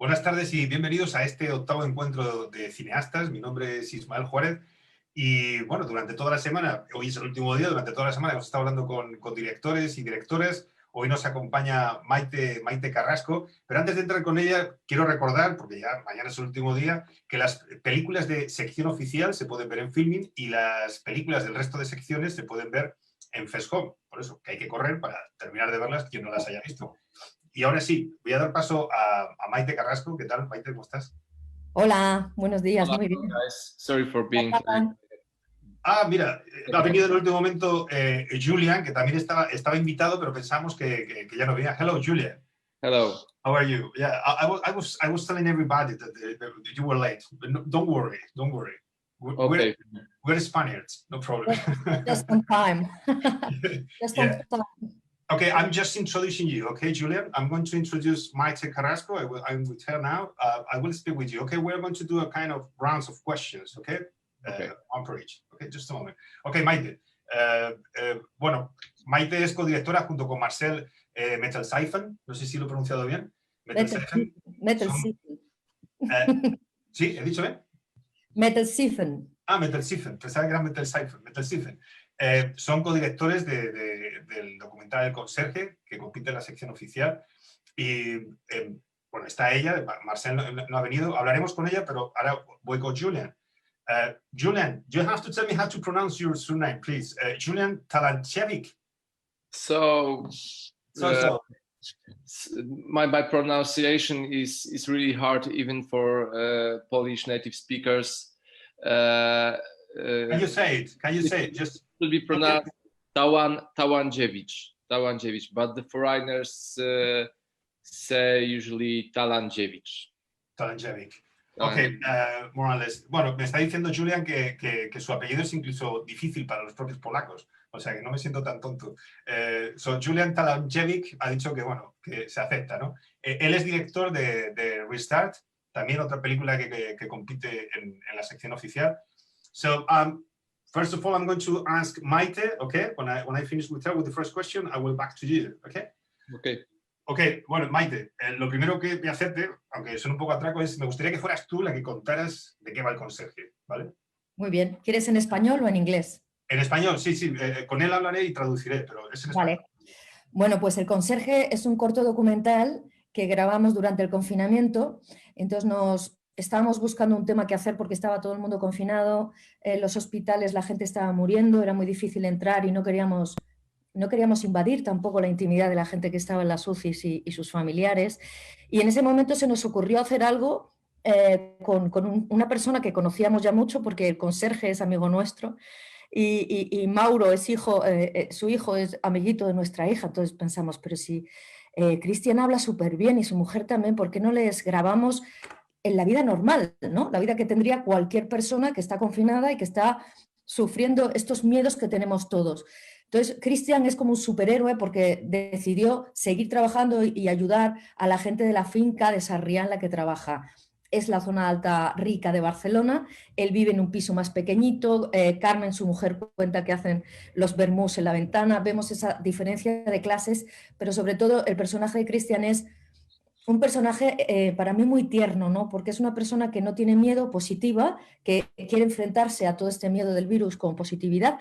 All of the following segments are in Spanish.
Buenas tardes y bienvenidos a este octavo encuentro de cineastas. Mi nombre es Ismael Juárez y bueno, durante toda la semana, hoy es el último día, durante toda la semana hemos estado hablando con directores y directoras. Hoy nos acompaña Mayte Carrasco, pero antes de entrar con ella quiero recordar, porque ya mañana es el último día, que las películas de sección oficial se pueden ver en Filmin y las películas del resto de secciones se pueden ver en FESCOM. Por eso que hay que correr para terminar de verlas quien no las haya visto. Y ahora sí, voy a dar paso a Mayte Carrasco. ¿Qué tal, Mayte? ¿Cómo estás? Hola, buenos días, Hola, muy bien. guys. Sorry for being late. Ah, mira, ha venido en el último momento Julian, que también estaba invitado, pero pensamos que ya no venía. Hello, Julian. Hello. How are you? Yeah, I was telling everybody that you were late. But no, don't worry. Okay. We're Spaniards, no problem. Just on time. Just on Yeah. time. Okay, I'm just introducing you, okay, Julian? I'm going to introduce Mayte Carrasco. I'm with her now. I will speak with you, okay? We're going to do a kind of rounds of questions, okay? Okay. One per each. Okay, just a moment. Okay, Mayte. Bueno, Mayte es codirectora junto con Marcel Mettelsiefen. No sé si lo he pronunciado bien. Mettelsiefen. Mettelsiefen. Sí, he dicho bien. Mettelsiefen. Ah, Mettelsiefen. Pensaba que era Mettelsiefen. Son codirectores del documental El Conserje, que compite en la sección oficial. Y bueno, está ella, Marcel no ha venido, hablaremos con ella, pero ahora voy con Julian. Julian, you have to tell me how to pronounce your surname, please. Julian Talandziewicz. So my pronunciation is really hard, even for Polish native speakers. Can you say it? Can you say it? Just will be pronounced Talandziewicz, but the foreigners say usually Talandziewicz. Talandziewicz. Ok, more or less. Bueno, me está diciendo Julian que su apellido es incluso difícil para los propios polacos, o sea que no me siento tan tonto. So Julian Talandziewicz ha dicho que, bueno, que se acepta, ¿no? Él es director de Restart, también otra película que compite en la sección oficial. So, first of all, I'm going to ask Mayte, okay? When I finish with her with the first question, I will back to you, okay? Okay. Ok, bueno, Mayte, lo primero que voy a hacerte, aunque suene un poco atraco, es me gustaría que fueras tú la que contaras de qué va el conserje, ¿vale? Muy bien. ¿Quieres en español o en inglés? En español, sí, con él hablaré y traduciré, pero es en español. Vale. Bueno, pues El Conserje es un corto documental que grabamos durante el confinamiento. Entonces estábamos buscando un tema que hacer porque estaba todo el mundo confinado, en los hospitales la gente estaba muriendo, era muy difícil entrar y no queríamos invadir tampoco la intimidad de la gente que estaba en las UCIs y sus familiares. Y en ese momento se nos ocurrió hacer algo con una persona que conocíamos ya mucho, porque el conserje es amigo nuestro, y Mauro es hijo, su hijo es amiguito de nuestra hija. Entonces pensamos, pero si Cristian habla súper bien y su mujer también, ¿por qué no les grabamos en la vida normal, ¿no? La vida que tendría cualquier persona que está confinada y que está sufriendo estos miedos que tenemos todos. Entonces, Cristian es como un superhéroe porque decidió seguir trabajando y ayudar a la gente de la finca de Sarriá en la que trabaja. Es la zona alta rica de Barcelona. Él vive en un piso más pequeñito. Carmen, su mujer, cuenta que hacen los vermús en la ventana. Vemos esa diferencia de clases, pero sobre todo el personaje de Cristian es un personaje para mí muy tierno, ¿no? Porque es una persona que no tiene miedo, positiva, que quiere enfrentarse a todo este miedo del virus con positividad,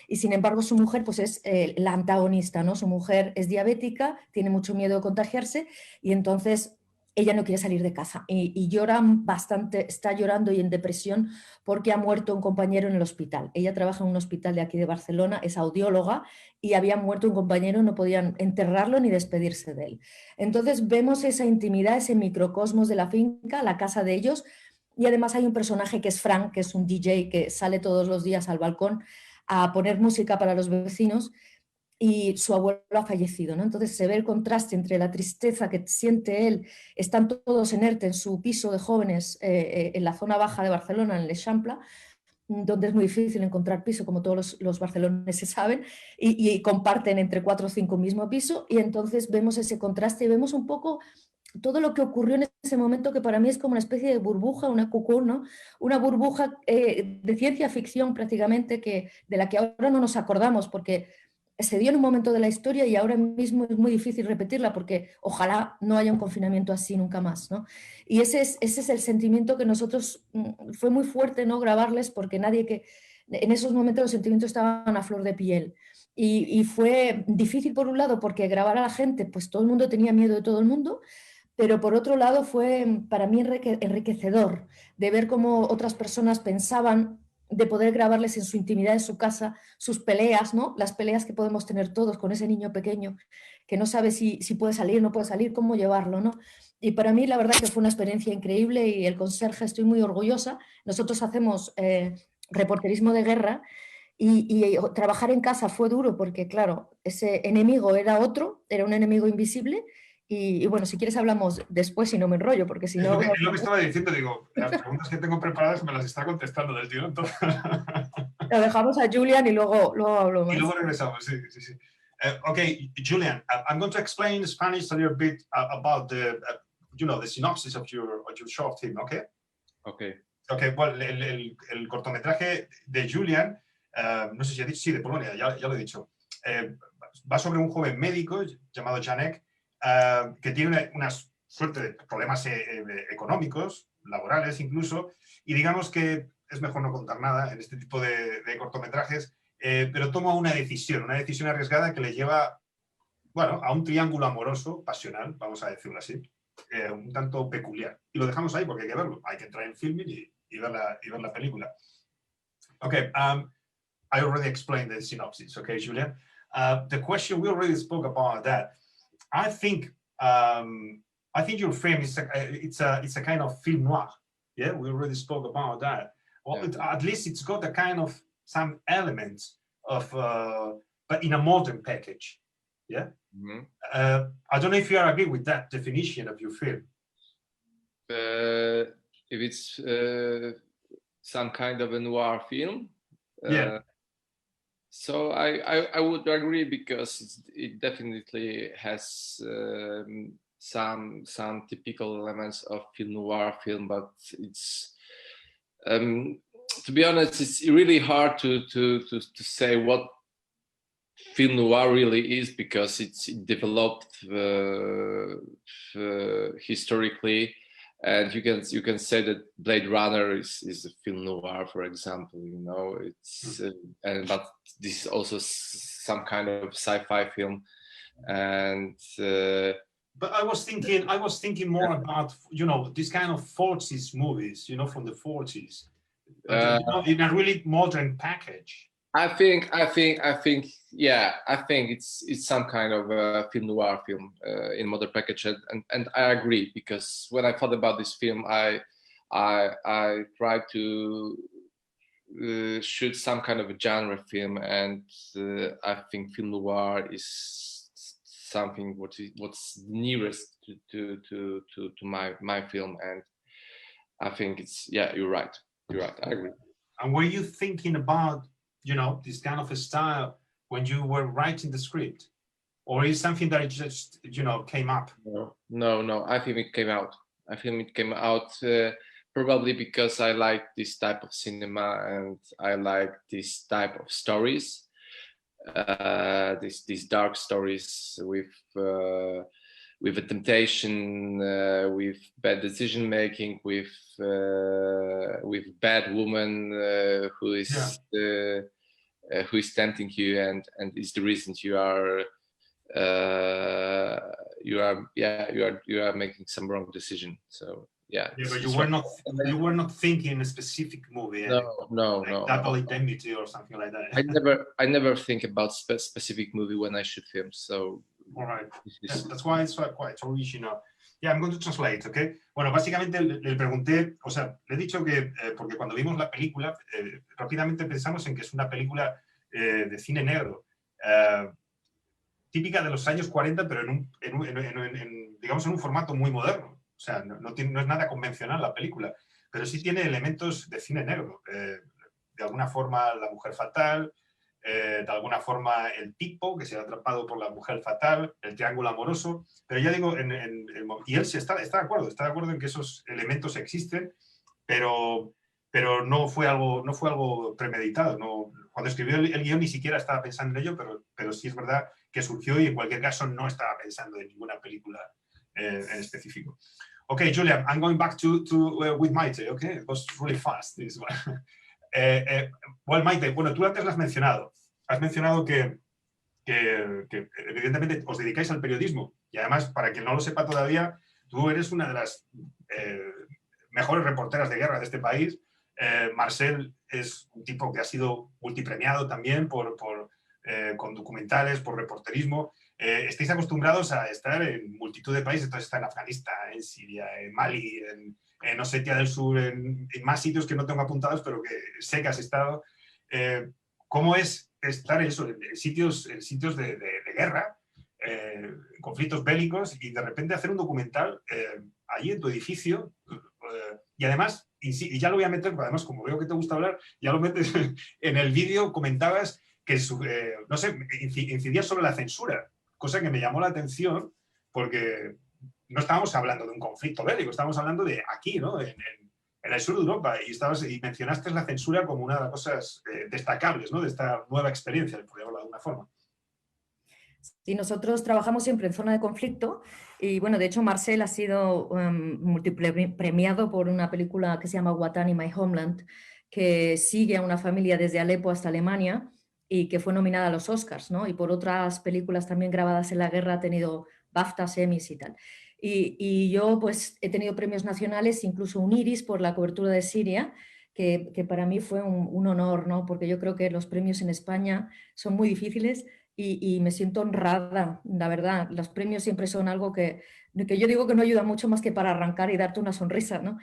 y sin embargo su mujer pues es la antagonista, ¿no? Su mujer es diabética, tiene mucho miedo de contagiarse y entonces ella no quiere salir de casa y llora bastante, está llorando y en depresión porque ha muerto un compañero en el hospital. Ella trabaja en un hospital de aquí de Barcelona, es audióloga, y había muerto un compañero, no podían enterrarlo ni despedirse de él. Entonces vemos esa intimidad, ese microcosmos de la finca, la casa de ellos, y además hay un personaje que es Frank, que es un DJ que sale todos los días al balcón a poner música para los vecinos, y su abuelo ha fallecido, ¿no? Entonces se ve el contraste entre la tristeza que siente él. Están todos en ERTE en su piso de jóvenes en la zona baja de Barcelona, en l'Eixample, donde es muy difícil encontrar piso, como todos los barceloneses saben, y comparten entre 4 o 5 mismo piso, y entonces vemos ese contraste y vemos un poco todo lo que ocurrió en ese momento, que para mí es como una especie de burbuja, una cocoon, ¿no? Una burbuja de ciencia ficción prácticamente, de la que ahora no nos acordamos, porque se dio en un momento de la historia y ahora mismo es muy difícil repetirla porque ojalá no haya un confinamiento así nunca más, ¿no? Y ese es el sentimiento que nosotros, fue muy fuerte, ¿no? Grabarles porque en esos momentos los sentimientos estaban a flor de piel. Y fue difícil por un lado porque grabar a la gente, pues todo el mundo tenía miedo de todo el mundo, pero por otro lado fue para mí enriquecedor de ver cómo otras personas pensaban, de poder grabarles en su intimidad, en su casa, sus peleas, ¿no? Las peleas que podemos tener todos con ese niño pequeño que no sabe si puede salir, no puede salir, cómo llevarlo, ¿no? Y para mí la verdad que fue una experiencia increíble y el conserje estoy muy orgullosa. Nosotros hacemos reporterismo de guerra y trabajar en casa fue duro porque, claro, ese enemigo era otro, era un enemigo invisible. Y bueno, si quieres hablamos después y no me enrollo, porque si no... Es lo que estaba diciendo, digo, las preguntas que tengo preparadas me las está contestando del tío, entonces... Lo dejamos a Julian y luego hablo Y más. luego regresamos, sí, sí, sí. Okay, Julian, I'm going to explain in Spanish a little bit about the synopsis of your short film, okay? Okay. Okay, well, el cortometraje de Julian, no sé si ha dicho, sí, de Polonia, ya lo he dicho, va sobre un joven médico llamado Janek, que tiene una suerte de problemas económicos, laborales incluso, y digamos que es mejor no contar nada en este tipo de cortometrajes, pero toma una decisión arriesgada que le lleva, bueno, a un triángulo amoroso, pasional, vamos a decirlo así, un tanto peculiar. Y lo dejamos ahí porque hay que verlo, hay que entrar en filming y ver la película. Okay, I already explained the synopsis, okay, Julian? The question, we already spoke about that. I think your film is it's a kind of film noir. Yeah, we already spoke about that. Well, Yeah. at least it's got a kind of some elements of, but in a modern package. Yeah. Mm-hmm. I don't know if you agree with that definition of your film. If it's some kind of a noir film, Yeah. So I would agree because it definitely has some typical elements of film noir film, but it's to be honest, it's really hard to say what film noir really is because it's developed historically. And you can say that Blade Runner is a film noir, for example. You know, it's but this is also some kind of sci-fi film. And but I was thinking more about this kind of 40s movies, from the 40s, in a really modern package. I think it's some kind of a film noir film in modern package, and I agree because when I thought about this film, I tried to shoot some kind of a genre film, and I think film noir is something what's nearest to my film, and I think it's you're right, I agree. And were you thinking about this kind of a style when you were writing the script, or is something that it just came up? No, I think it came out. Probably because I like this type of cinema and I like this type of stories, these dark stories with a temptation, with bad decision making, with bad woman who is tempting you, and is the reason you are making some wrong decision. So but you were not thinking a specific movie. No. Double Indemnity or something like that. I never think about specific movie when I shoot films. So. All right. That's why it's quite original. Yeah, I'm going to translate, okay? Bueno, básicamente le pregunté, o sea, le he dicho que, porque cuando vimos la película, rápidamente pensamos en que es una película de cine negro, típica de los años 40, pero digamos en un formato muy moderno. O sea, no es nada convencional la película, pero sí tiene elementos de cine negro. De alguna forma, la mujer fatal, de alguna forma el tipo que se ha atrapado por la mujer fatal, el triángulo amoroso, pero ya digo, y él sí está de acuerdo en que esos elementos existen, pero pero no fue algo premeditado. No, cuando escribió el guión ni siquiera estaba pensando en ello, pero sí es verdad que surgió y en cualquier caso no estaba pensando en ninguna película en específico. Okay, Julian, I'm going back with Mayte, okay? It was really fast, this one. Well, Mayte, bueno, tú antes lo has mencionado. Has mencionado que evidentemente os dedicáis al periodismo y además, para quien no lo sepa todavía, tú eres una de las mejores reporteras de guerra de este país. Marcel es un tipo que ha sido multipremiado también con documentales, por reporterismo. Estáis acostumbrados a estar en multitud de países, entonces está en Afganistán, en Siria, en Mali, en Osetia del Sur, en más sitios que no tengo apuntados, pero que sé que has estado. ¿Cómo es estar en sitios de guerra, conflictos bélicos, y de repente hacer un documental allí en tu edificio? Y además, y ya lo voy a meter, porque además como veo que te gusta hablar, ya lo metes en el vídeo, comentabas que, no sé, incidías sobre la censura, cosa que me llamó la atención, porque no estábamos hablando de un conflicto bélico, estábamos hablando de aquí, ¿no? En el sur de Europa, y mencionaste la censura como una de las cosas destacables, ¿no? De esta nueva experiencia, por llamarlo de alguna forma. Sí, nosotros trabajamos siempre en zona de conflicto y, bueno, de hecho Marcel ha sido multipremiado por una película que se llama Watani, My Homeland, que sigue a una familia desde Alepo hasta Alemania y que fue nominada a los Oscars, ¿no? Y por otras películas también grabadas en la guerra ha tenido BAFTA, Emmys y tal. Y yo pues he tenido premios nacionales, incluso un Iris por la cobertura de Siria, que para mí fue un honor, ¿no? Porque yo creo que los premios en España son muy difíciles. Y me siento honrada, la verdad. Los premios siempre son algo que yo digo que no ayuda mucho más que para arrancar y darte una sonrisa, ¿no?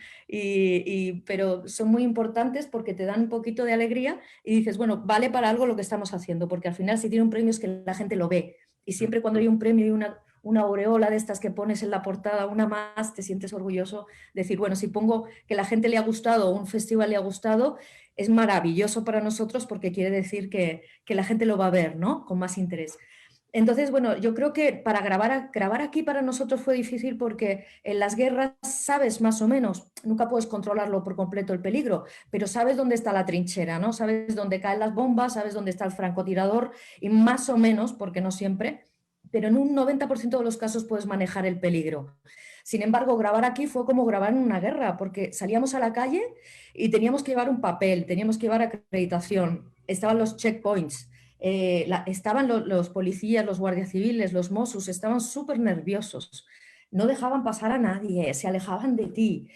Pero son muy importantes porque te dan un poquito de alegría y dices, bueno, vale para algo lo que estamos haciendo, porque al final si tiene un premio es que la gente lo ve. Y siempre cuando hay un premio y una aureola de estas que pones en la portada, una más, te sientes orgulloso de decir, bueno, si pongo que la gente le ha gustado, un festival le ha gustado, es maravilloso para nosotros porque quiere decir que la gente lo va a ver, ¿no? Con más interés. Entonces, bueno, yo creo que para grabar aquí para nosotros fue difícil porque en las guerras sabes más o menos, nunca puedes controlarlo por completo el peligro, pero sabes dónde está la trinchera, ¿no? Sabes dónde caen las bombas, sabes dónde está el francotirador y más o menos, porque no siempre, pero en un 90% de los casos puedes manejar el peligro. Sin embargo, grabar aquí fue como grabar en una guerra, porque salíamos a la calle y teníamos que llevar un papel, teníamos que llevar acreditación, estaban los checkpoints, estaban los policías, los guardias civiles, los Mossos, estaban súper nerviosos, no dejaban pasar a nadie, se alejaban de ti.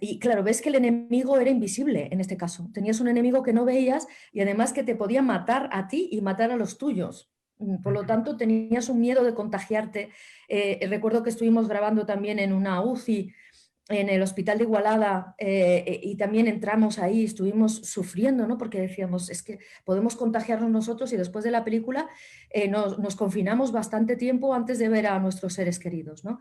Y claro, ves que el enemigo era invisible en este caso. Tenías un enemigo que no veías y además que te podía matar a ti y matar a los tuyos. Por lo tanto, tenías un miedo de contagiarte. Recuerdo que estuvimos grabando también en una UCI en el hospital de Igualada y también entramos ahí, estuvimos sufriendo, ¿no? Porque decíamos, es que podemos contagiarnos nosotros y después de la película nos confinamos bastante tiempo antes de ver a nuestros seres queridos, ¿no?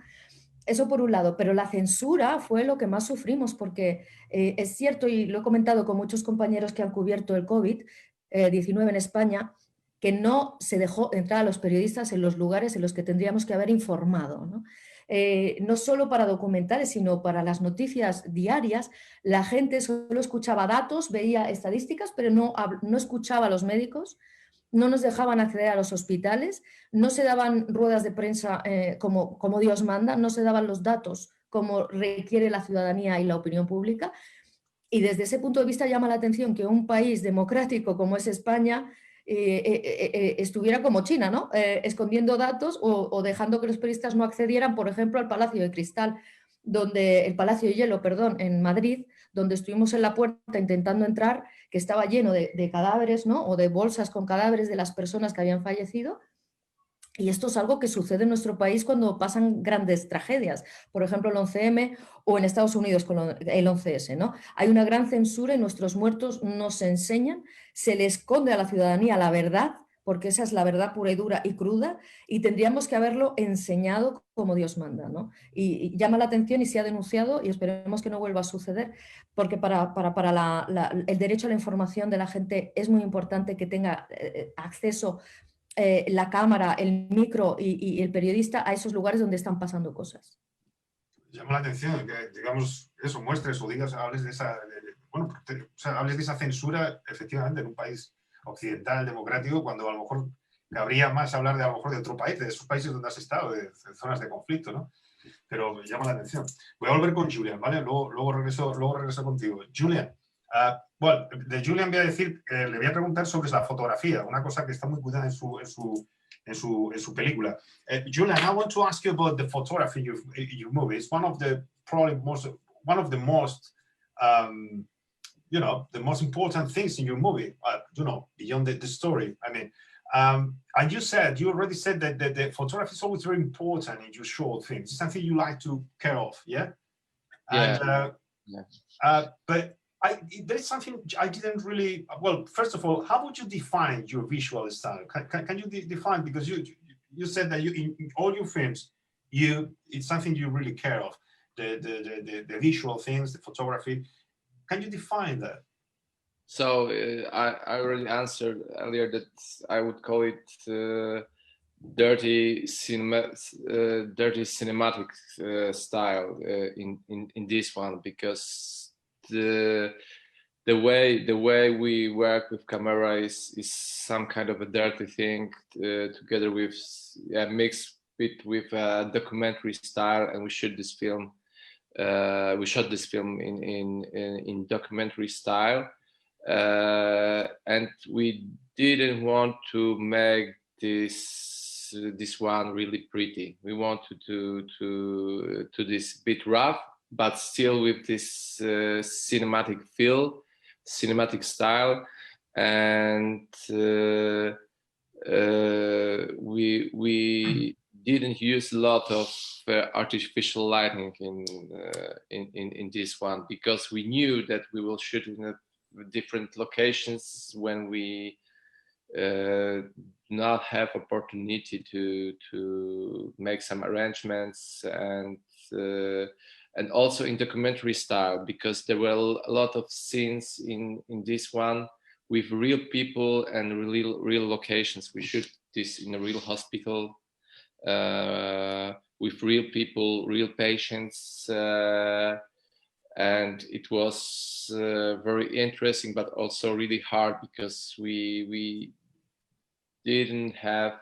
Eso por un lado, pero la censura fue lo que más sufrimos porque es cierto, y lo he comentado con muchos compañeros que han cubierto el COVID-19 en España, que no se dejó entrar a los periodistas en los lugares en los que tendríamos que haber informado, ¿no? No solo para documentales, sino para las noticias diarias, la gente solo escuchaba datos, veía estadísticas, pero no escuchaba a los médicos, no nos dejaban acceder a los hospitales, no se daban ruedas de prensa como Dios manda, no se daban los datos como requiere la ciudadanía y la opinión pública. Y desde ese punto de vista llama la atención que un país democrático como es España estuviera como China, ¿no? Escondiendo datos o dejando que los periodistas no accedieran, por ejemplo, al Palacio de Cristal, el Palacio de Hielo, perdón, en Madrid, donde estuvimos en la puerta intentando entrar, que estaba lleno de cadáveres, ¿no? O de bolsas con cadáveres de las personas que habían fallecido. Y esto es algo que sucede en nuestro país cuando pasan grandes tragedias, por ejemplo el 11M o en Estados Unidos con el 11S, ¿no? Hay una gran censura y nuestros muertos no se enseñan, se le esconde a la ciudadanía la verdad, porque esa es la verdad pura y dura y cruda, y tendríamos que haberlo enseñado como Dios manda, ¿no? Y llama la atención y se ha denunciado y esperemos que no vuelva a suceder, porque para el derecho a la información de la gente es muy importante que tenga acceso la cámara, el micro y el periodista a esos lugares donde están pasando cosas. Llama la atención que, digamos, eso, muestres o digas, hables de bueno, o sea, hables de esa censura, efectivamente, en un país occidental, democrático, cuando a lo mejor cabría más hablar de a lo mejor de otro país, de esos países donde has estado, de zonas de conflicto, ¿no? Pero me llama la atención. Voy a volver con Julian, ¿vale? Luego regreso contigo. Julian, bueno, de Julian voy a decir, le voy a preguntar sobre la fotografía, una cosa que está muy cuidada en su película. Julian, I want to ask you about the photography in your movie. It's one of the most you know, the most important things in your movie, you know, beyond the story. I mean, and you already said that the photography is always very important in your short films. It's something you like to care of, yeah? Yeah. And, Yeah. but there's something I didn't really, well, first of all, how would you define your visual style? Can you define, because you said that in all your films, it's something you really care of, the visual things, the photography. Can you define that? So I already answered earlier that I would call it dirty cinematic style in this one, because the way we work with camera is some kind of a dirty thing, together with mixed it with a documentary style, and we shot this film in documentary style, and we didn't want to make this one really pretty. We wanted to this bit rough, but still with this cinematic feel, cinematic style, and we didn't use a lot of artificial lighting in this one, because we knew that we will shoot in different locations when we not have opportunity to make some arrangements, and also in documentary style, because there were a lot of scenes in this one with real people and real locations. We shoot this in a real hospital, with real people, real patients, and it was very interesting, but also really hard, because we didn't have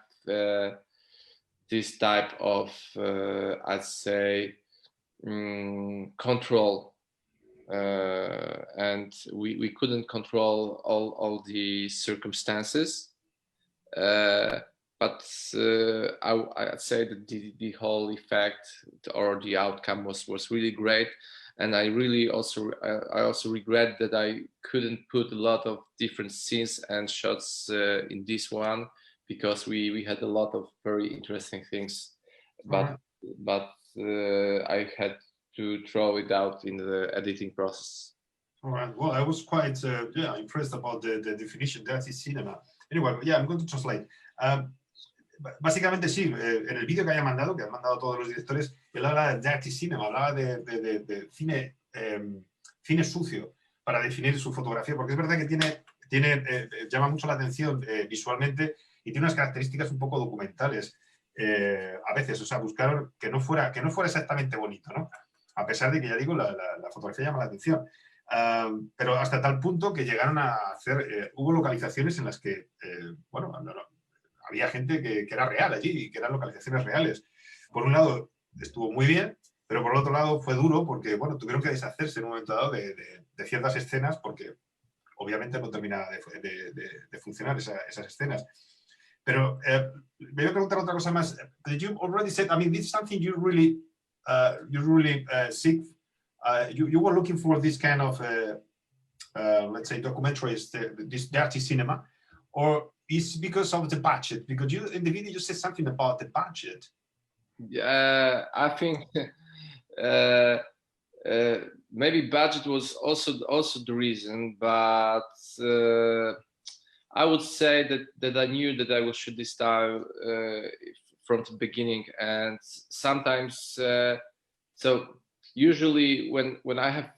this type of I'd say control, and we couldn't control all the circumstances, but I'd say that the whole effect or the outcome was really great. And I also regret that I couldn't put a lot of different scenes and shots in this one, because we had a lot of very interesting things, but I had to throw it out in the editing process. All right. Well, I was quite impressed about the definition dirty cinema. Anyway, yeah, I'm going to translate. Básicamente sí, en el vídeo que han mandado todos los directores, él habla de dirty cinema, hablaba de cine, cine sucio, para definir su fotografía, porque es verdad que llama mucho la atención visualmente, y tiene unas características un poco documentales a veces. O sea, buscaron que no fuera exactamente bonito, ¿no? A pesar de que, ya digo, la fotografía llama la atención. Pero hasta tal punto que llegaron a hacer, hubo localizaciones en las que, bueno, había gente que era real allí, que eran localizaciones reales. Por un lado estuvo muy bien, pero por el otro lado fue duro, porque bueno, tuvieron que deshacerse en un momento dado de ciertas escenas, porque obviamente no terminaba de funcionar esas escenas. Pero me voy a preguntar otra cosa más. You already said, I mean, this is something you really seek. You were looking for this kind of, let's say, documentaries, this dirty cinema, or is because of the budget? Because in the video you said something about the budget. Yeah, I think maybe budget was also the reason, but I would say that I knew that I will shoot this style from the beginning, and sometimes so usually when I have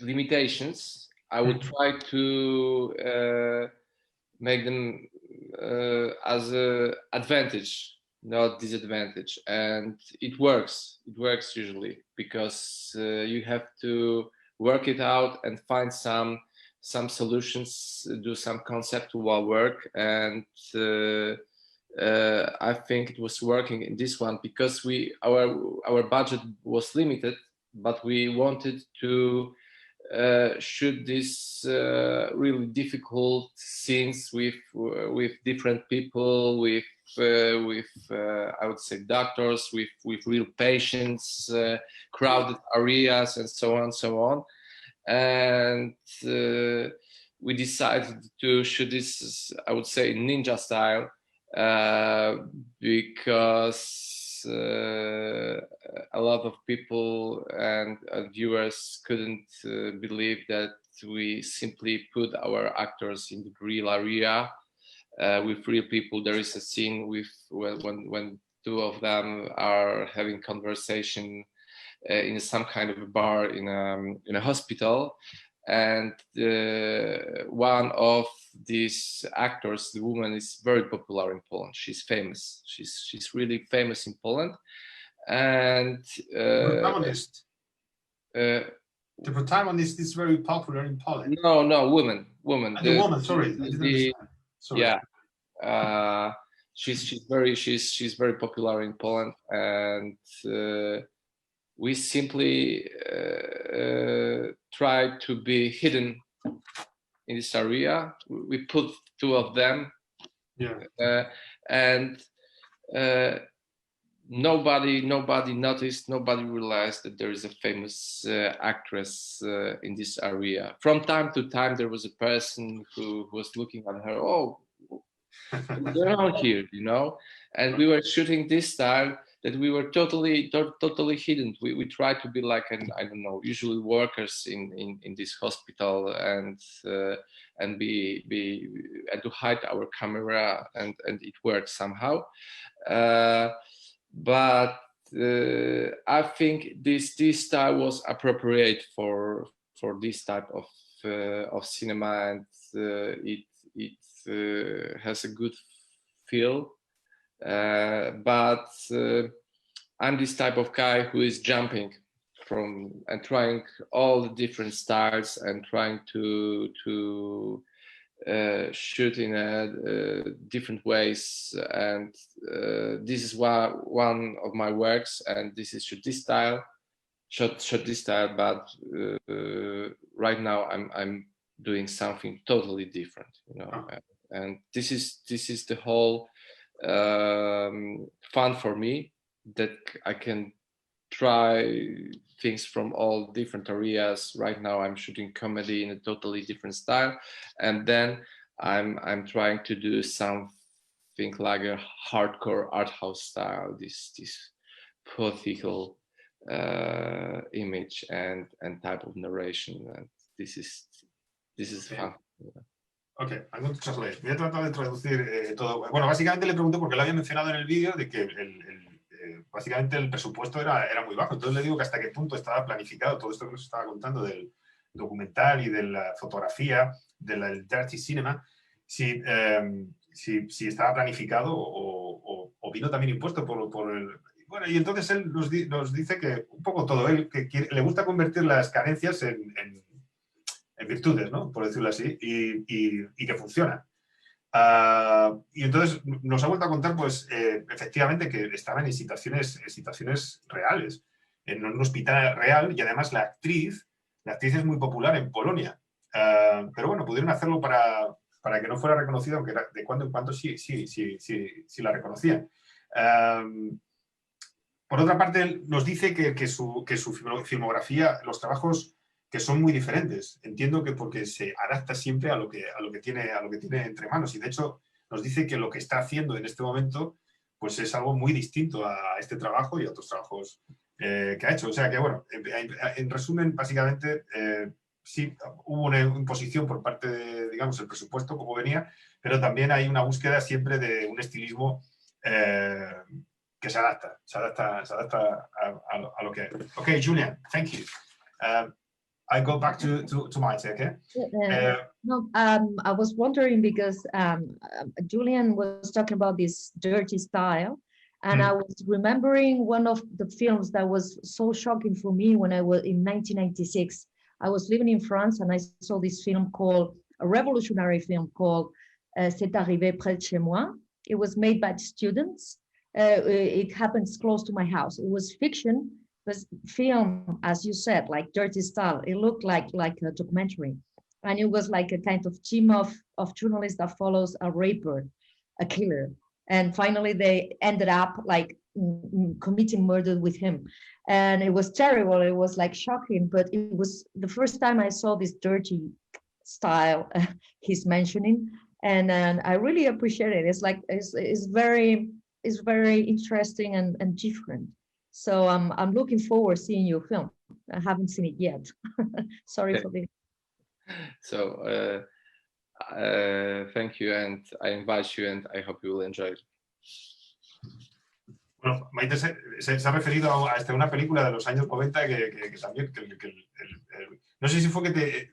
limitations, I would try to make them as an advantage, not disadvantage, and it works. It works usually, because you have to work it out and find some solutions, do some conceptual work, and I think it was working in this one because our budget was limited, but we wanted to shoot these really difficult scenes with different people, with I would say doctors, with real patients, crowded areas, and so on. And we decided to shoot this, I would say, ninja style, because a lot of people and viewers couldn't believe that we simply put our actors in the real area with real people. There is a scene with when two of them are having conversation in some kind of a bar in a hospital, and one of these actors, the woman, is very popular in Poland. She's famous. She's really famous in Poland, and protagonist. The protagonist is very popular in Poland. No, woman. The woman. Sorry, I didn't understand. Sorry. Yeah, she's very popular in Poland, and we simply tried to be hidden in this area. We put two of them, and nobody noticed, nobody realized that there is a famous actress in this area. From time to time, there was a person who was looking at her. Oh, what's around here, And we were shooting this style that we were totally hidden. We tried to be like usually workers in this hospital, and be and to hide our camera, and it worked somehow. But I think this style was appropriate for this type of cinema, and it has a good feel. But I'm this type of guy who is jumping from and trying all the different styles and trying to shoot in different ways, and this is one of my works, and this is shot this style, but right now I'm doing something totally different, and this is the whole fun for me, that I can try things from all different areas. Right now I'm shooting comedy in a totally different style, and then I'm trying to do something like a hardcore art house style, this political image and type of narration, and this is fun. Ok, I'm going to translate. Voy a tratar de traducir todo. Bueno, básicamente le pregunto porque lo había mencionado en el vídeo de que básicamente el presupuesto era muy bajo. Entonces le digo que hasta qué punto estaba planificado todo esto que nos estaba contando del documental y de la fotografía, del dirty cinema, si estaba planificado o vino también impuesto por el... Bueno, y entonces él nos dice que un poco todo él, que le gusta convertir las carencias en virtudes, ¿no? Por decirlo así, y que funciona. Y entonces nos ha vuelto a contar, pues, efectivamente, que estaban en situaciones reales, en un hospital real, y además la actriz es muy popular en Polonia. Pero bueno, pudieron hacerlo para que no fuera reconocido, aunque de cuando en cuando sí la reconocían. Por otra parte, nos dice que su filmografía, los trabajos que son muy diferentes. Entiendo que porque se adapta siempre a lo que tiene entre manos, y de hecho nos dice que lo que está haciendo en este momento pues es algo muy distinto a este trabajo y a otros trabajos que ha hecho. O sea que, bueno, en resumen, básicamente sí hubo una imposición por parte de, digamos, el presupuesto como venía, pero también hay una búsqueda siempre de un estilismo que se adapta a lo que es. Ok, Julian, thank you. I go back to Mayte, okay? No, I was wondering because Julian was talking about this dirty style, and I was remembering one of the films that was so shocking for me when I was in 1996. I was living in France and I saw this film called, a revolutionary film called C'est arrivé près de chez moi. It was made by students. It happens close to my house. It was fiction, but film, as you said, like dirty style. It looked like a documentary. And it was like a kind of team of journalists that follows a raper, a killer. And finally they ended up like committing murder with him. And it was terrible. It was like shocking, but it was the first time I saw this dirty style he's mentioning. And I really appreciate it. It's like, it's very interesting and different. So I'm looking forward to seeing your film. I haven't seen it yet. Sorry for this. So thank you, and I invite you, and I hope you will enjoy it. Bueno, Mayte se ha referido a una película de los años 90 que también, no sé si fue que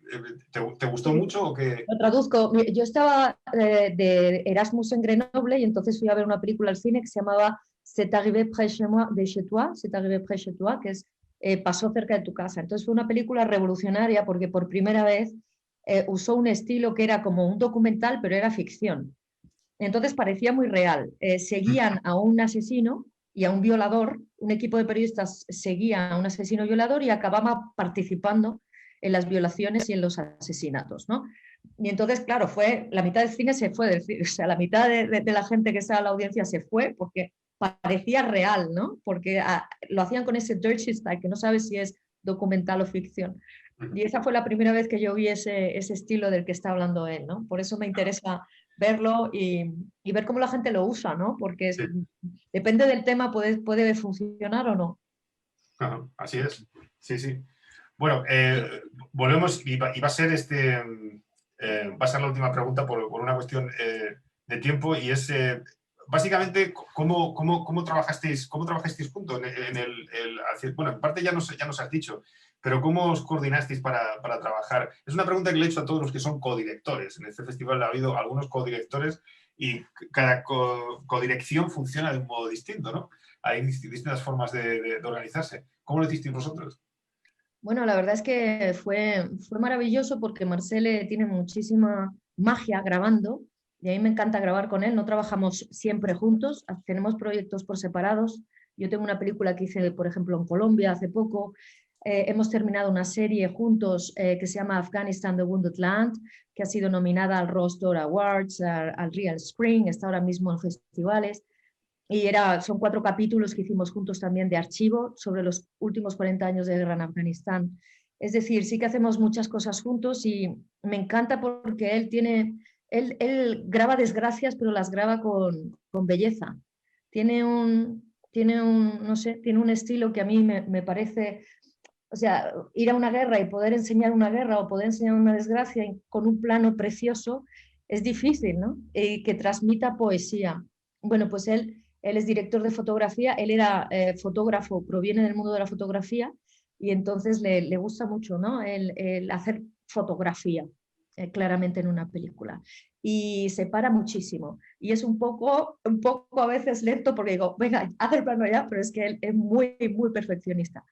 te gustó mucho o que... Lo traduzco. Yo estaba de Erasmus en Grenoble y entonces fui a ver una película al cine que se llamaba C'est arrivé près de chez toi, C'est arrivé près de chez toi, que es pasó cerca de tu casa. Entonces fue una película revolucionaria porque por primera vez usó un estilo que era como un documental, pero era ficción. Entonces parecía muy real. Seguían a un asesino y a un violador, un equipo de periodistas seguía a un asesino violador y acababa participando en las violaciones y en los asesinatos, ¿no? Y entonces, claro, la mitad del cine se fue, o sea, la mitad de la gente que estaba en la audiencia se fue porque parecía real, ¿no? Porque lo hacían con ese dirty style que no sabes si es documental o ficción. Y esa fue la primera vez que yo vi ese estilo del que está hablando él, ¿no? Por eso me interesa verlo y ver cómo la gente lo usa, ¿no? Porque sí, depende del tema, puede funcionar o no. Así es, sí, sí. Bueno, volvemos y va a ser va a ser la última pregunta por una cuestión de tiempo y es básicamente cómo trabajasteis juntos bueno, en parte ya nos has dicho, pero ¿cómo os coordinasteis para trabajar? Es una pregunta que le he hecho a todos los que son codirectores. En este festival ha habido algunos codirectores y cada codirección funciona de un modo distinto, ¿no? Hay distintas formas de organizarse. ¿Cómo lo hicisteis vosotros? Bueno, la verdad es que fue maravilloso porque Marcel tiene muchísima magia grabando y a mí me encanta grabar con él. No trabajamos siempre juntos, tenemos proyectos por separados. Yo tengo una película que hice, por ejemplo, en Colombia hace poco. Hemos terminado una serie juntos que se llama Afghanistan, The Wounded Land, que ha sido nominada al Rose D'Or Awards, al Real Spring, está ahora mismo en festivales. Y son 4 capítulos que hicimos juntos también de archivo sobre los últimos 40 años de guerra en Afganistán. Es decir, sí que hacemos muchas cosas juntos y me encanta porque él graba desgracias, pero las graba con belleza. Tiene un estilo que a mí me parece... O sea, ir a una guerra y poder enseñar una guerra o poder enseñar una desgracia con un plano precioso es difícil, ¿no? Y que transmita poesía. Bueno, pues él es director de fotografía, él era fotógrafo, proviene del mundo de la fotografía y entonces le gusta mucho, ¿no? el hacer fotografía claramente en una película. Y se para muchísimo. Y es un poco a veces lento porque digo, venga, haz el plano ya, pero es que él es muy, muy perfeccionista.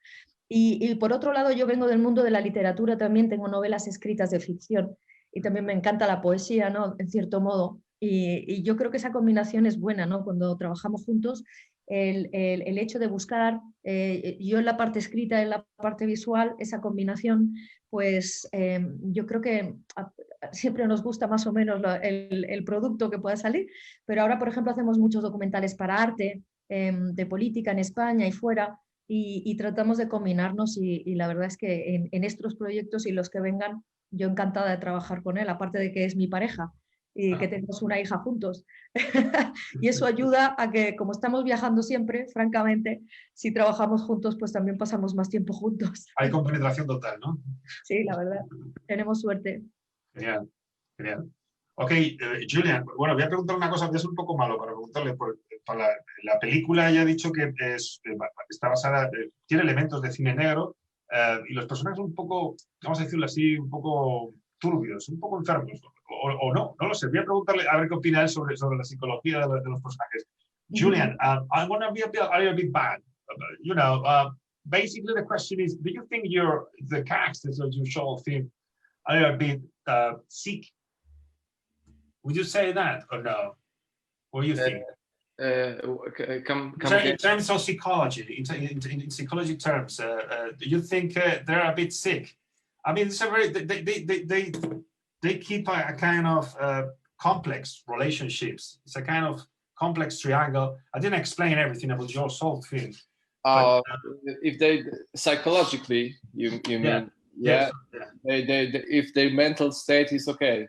Y por otro lado, yo vengo del mundo de la literatura también, tengo novelas escritas de ficción y también me encanta la poesía, ¿no? En cierto modo. Y yo creo que esa combinación es buena, ¿no? Cuando trabajamos juntos, el hecho de buscar, yo en la parte escrita, en la parte visual, esa combinación, pues yo creo que siempre nos gusta más o menos el producto que pueda salir, pero ahora, por ejemplo, hacemos muchos documentales para arte, de política en España y fuera, y tratamos de combinarnos y la verdad es que en estos proyectos y los que vengan, yo encantada de trabajar con él, aparte de que es mi pareja y que tenemos una hija juntos. Y eso ayuda a que, como estamos viajando siempre, francamente, si trabajamos juntos, pues también pasamos más tiempo juntos. Hay compenetración total, ¿no? Sí, la verdad, tenemos suerte. Genial, genial. Ok, Julian, bueno, voy a preguntar una cosa, voy a ser un poco malo para preguntarle, para la película ya ha dicho que está basada, tiene elementos de cine negro y los personajes son un poco, vamos a decirlo así, un poco turbios, un poco enfermos, o no lo sé. Voy a preguntarle a ver qué opina él sobre la psicología de los personajes. Julian, I want to be a little bit bad. basically the question is, do you think the characters of your short film are a bit sick? Would you say that or no? What do you think? In terms of psychology, in psychology terms, do you think they're a bit sick? I mean, it's a very they keep a kind of complex relationships. It's a kind of complex triangle. I didn't explain everything about your short film. But, if they psychologically, you mean? Yeah. If their mental state is okay.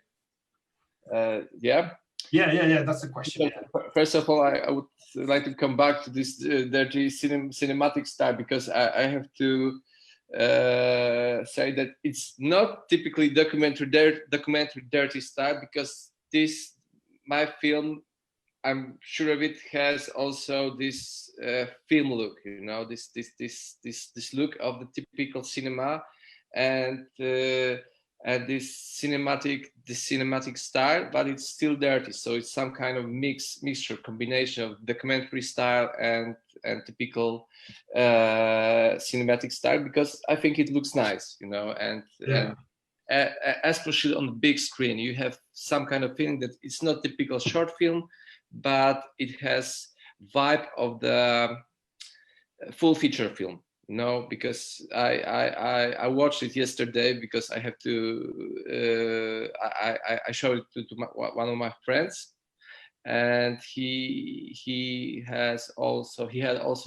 Yeah. Yeah. That's the question. Yeah. First of all, I would like to come back to this dirty cinematic style, because I have to say that it's not typically documentary dirty style, because my film, I'm sure of it, has also this film look, you know, this look of the typical cinema, and this cinematic style, but it's still dirty. So it's some kind of mixture, combination of documentary style and typical cinematic style, because I think it looks nice, you know, and especially on the big screen, you have some kind of feeling that it's not typical short film, but it has vibe of the full feature film. No, because I watched it yesterday, because I have to I showed it to one of my friends, and he had also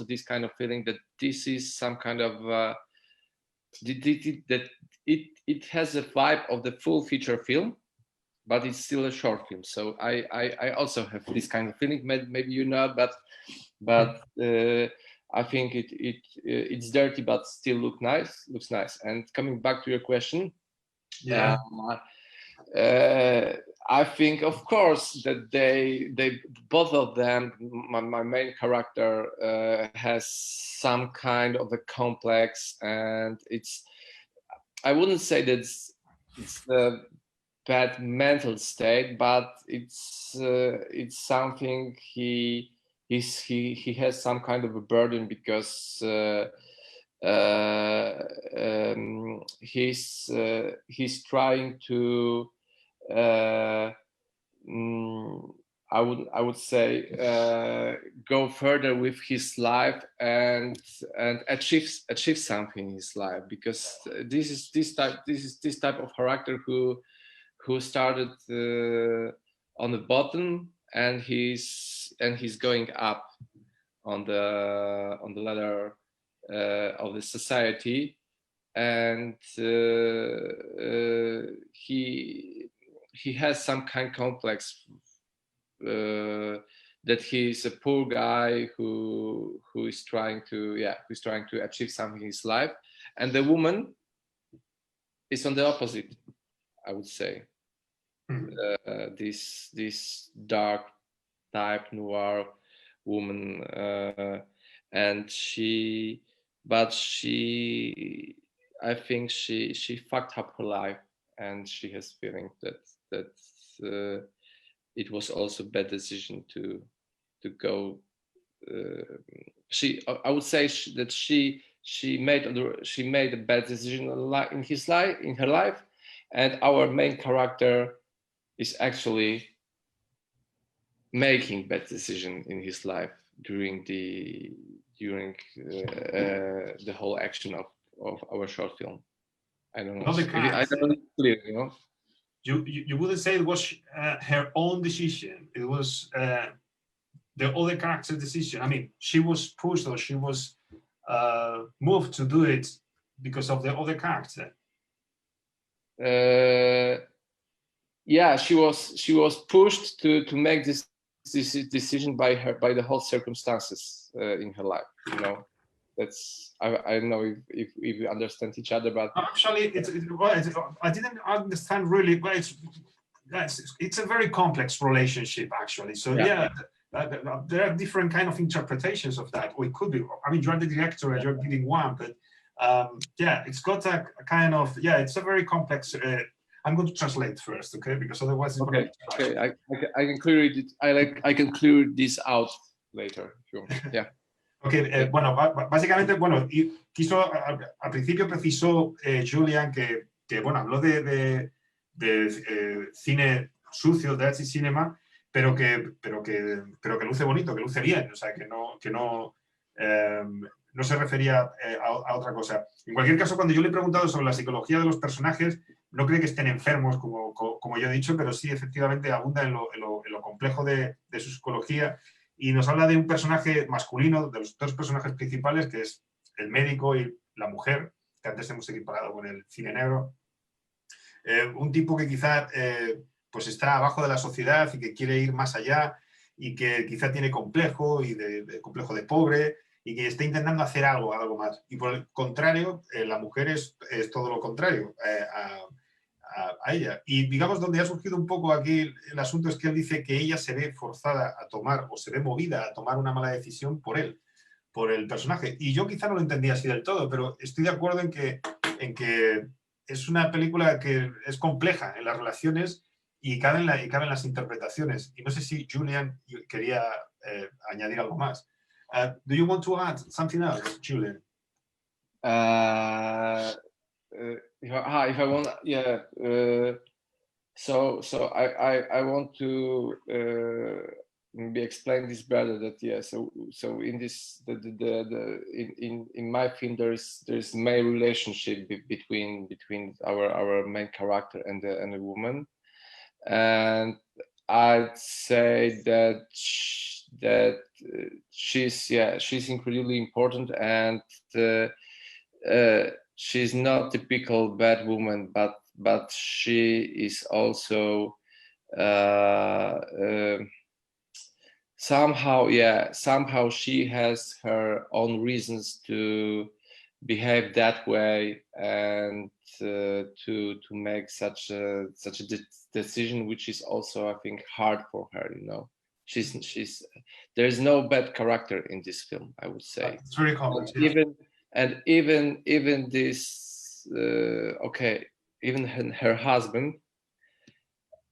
this kind of feeling that this is some kind of that it has a vibe of the full feature film, but it's still a short film. So I also have this kind of feeling. Maybe you know, but I think it's dirty, but still looks nice. And coming back to your question, I think, of course, that they both of them, my main character has some kind of a complex, and I wouldn't say that it's a bad mental state, but it's something he has some kind of a burden, because he's trying to I would say go further with his life and achieve something in his life, because this is this type of character who started on the bottom, and he's going up on the ladder of the society, and he has some kind of complex that he's a poor guy who is trying to achieve something in his life, and the woman is on the opposite, I would say. This dark type noir woman, and I think she fucked up her life, and she has feeling that it was also a bad decision to go. I would say that she made a bad decision in her life, and our main character is actually making bad decision in his life during the whole action of our short film. I don't know. I don't know if it's clear, you know. You wouldn't say it was her own decision. It was the other character's decision. I mean, she was pushed, or she was moved to do it because of the other character. Yeah, she was pushed to make this decision by the whole circumstances in her life. You know, that's I don't know if we understand each other, but actually, I didn't understand really. But it's a very complex relationship, actually. So yeah, there are different kind of interpretations of that. Or it could be. I mean, you're the director and you're giving one, but it's got a kind of it's a very complex. I'm going to translate first, okay? Because otherwise, okay. I can clear it. I can clear this out later. Sure. Yeah. Ok, bueno, básicamente, bueno, al principio precisó Julian que, bueno, habló de cine sucio, dirty cinema, pero que luce bonito, que luce bien, o sea, no se refería a otra cosa. En cualquier caso, cuando yo le he preguntado sobre la psicología de los personajes, no cree que estén enfermos, como yo he dicho, pero sí, efectivamente, abunda en lo complejo de su psicología. Y nos habla de un personaje masculino, de los dos personajes principales, que es el médico y la mujer, que antes hemos equiparado con el cine negro. Un tipo que quizá pues está abajo de la sociedad y que quiere ir más allá y que quizá tiene complejo y de complejo de pobre y que está intentando hacer algo más. Y por el contrario, la mujer es todo lo contrario a ella. Y digamos, donde ha surgido un poco aquí el asunto es que él dice que ella se ve forzada a tomar o se ve movida a tomar una mala decisión por él, por el personaje. Y yo quizá no lo entendía así del todo, pero estoy de acuerdo en que es una película que es compleja en las relaciones y caben las interpretaciones. Y no sé si Julian quería añadir algo más. Do you want to add something else, Julian? If I want, yeah. So I want to maybe explain this better. That yeah. So in this in my film there's male relationship between our main character and the woman, and I'd say that she's incredibly important, and she's not typical bad woman, but she is also somehow she has her own reasons to behave that way and to make such a decision, which is also, I think, hard for her. You know, she's there's no bad character in this film, I would say. It's very common. Even this even her husband,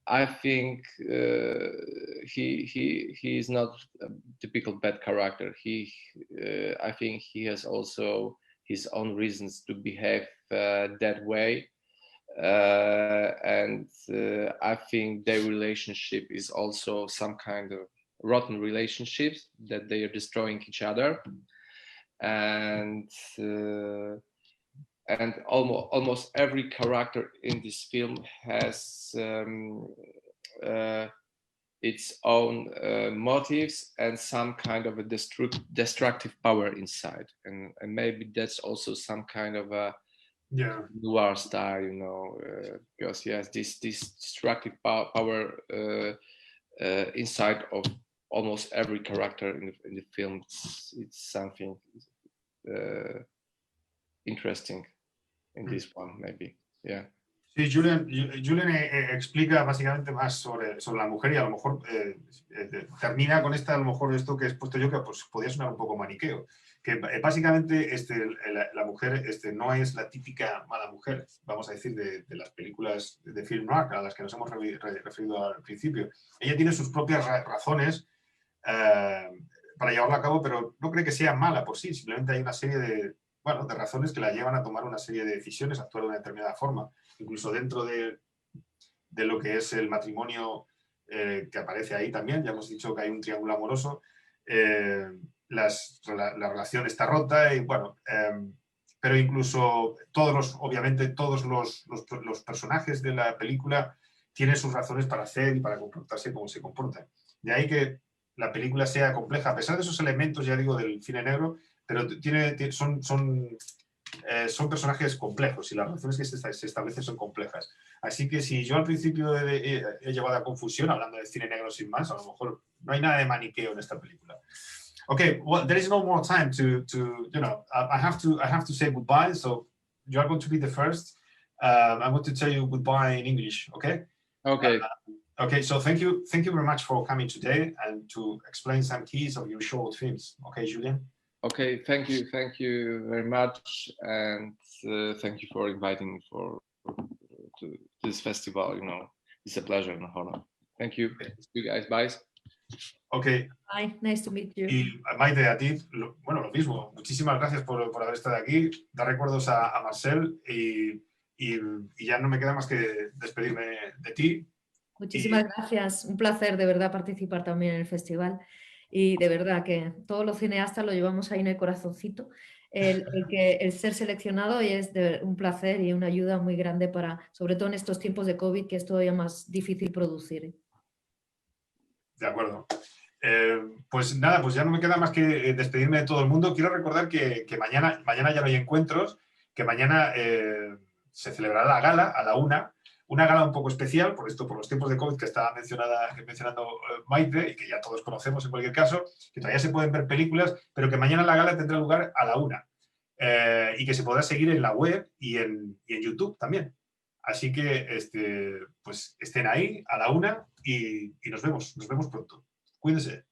I think he is not a typical bad character. I think he has also his own reasons to behave that way, and I think their relationship is also some kind of rotten relationships that they are destroying each other, and almost every character in this film has its own motives and some kind of a destructive power inside, and maybe that's also some kind of a noir style, you know, because yes, this destructive power inside of almost every character in the film, it's something interesting in this one, maybe. Yeah. Sí, Julian explica básicamente más sobre la mujer y a lo mejor termina con a lo mejor esto que he puesto yo, que pues podría sonar un poco maniqueo, que básicamente la mujer no es la típica mala mujer, vamos a decir, de las películas de film noir a las que nos hemos referido al principio. Ella tiene sus propias razones para llevarlo a cabo, pero no cree que sea mala por sí, simplemente hay una serie de razones que la llevan a tomar una serie de decisiones, a actuar de una determinada forma. Incluso dentro de lo que es el matrimonio que aparece ahí también, ya hemos dicho que hay un triángulo amoroso, la relación está rota y bueno, pero incluso obviamente todos los personajes de la película tienen sus razones para hacer y para comportarse como se comportan. De ahí que la película sea compleja, a pesar de esos elementos, ya digo, del cine negro, pero son personajes complejos y las relaciones que se establecen son complejas. Así que si yo al principio he llevado a confusión hablando de cine negro sin más, a lo mejor no hay nada de maniqueo en esta película. Okay, well, there is no more time to I have to say goodbye, so you are going to be the first. I'm going to tell you goodbye in English, okay? Okay. Okay, so thank you very much for coming today and to explain some keys of your short films. Okay, Julian? Okay, thank you very much, and thank you for inviting me to this festival. You know, it's a pleasure and an honor. Thank you. See you guys. Bye. Ok. Bye, nice to meet you. Y Mayte, a ti, bueno, lo mismo. Muchísimas gracias por haber estado aquí. Da recuerdos a Marcel y ya no me queda más que despedirme de ti. Muchísimas gracias. Un placer de verdad participar también en el festival. Y de verdad que todos los cineastas lo llevamos ahí en el corazoncito. El ser seleccionado y es un placer y una ayuda muy grande para, sobre todo en estos tiempos de COVID, que es todavía más difícil producir. De acuerdo. Pues nada, pues ya no me queda más que despedirme de todo el mundo. Quiero recordar que mañana ya no hay encuentros, que mañana se celebrará la gala a la 1, una gala un poco especial, por los tiempos de COVID que estaba mencionando Mayte, y que ya todos conocemos en cualquier caso, que todavía se pueden ver películas, pero que mañana la gala tendrá lugar a la 1, y que se podrá seguir en la web y en YouTube también. Así que pues estén ahí a la 1 y nos vemos pronto. Cuídense.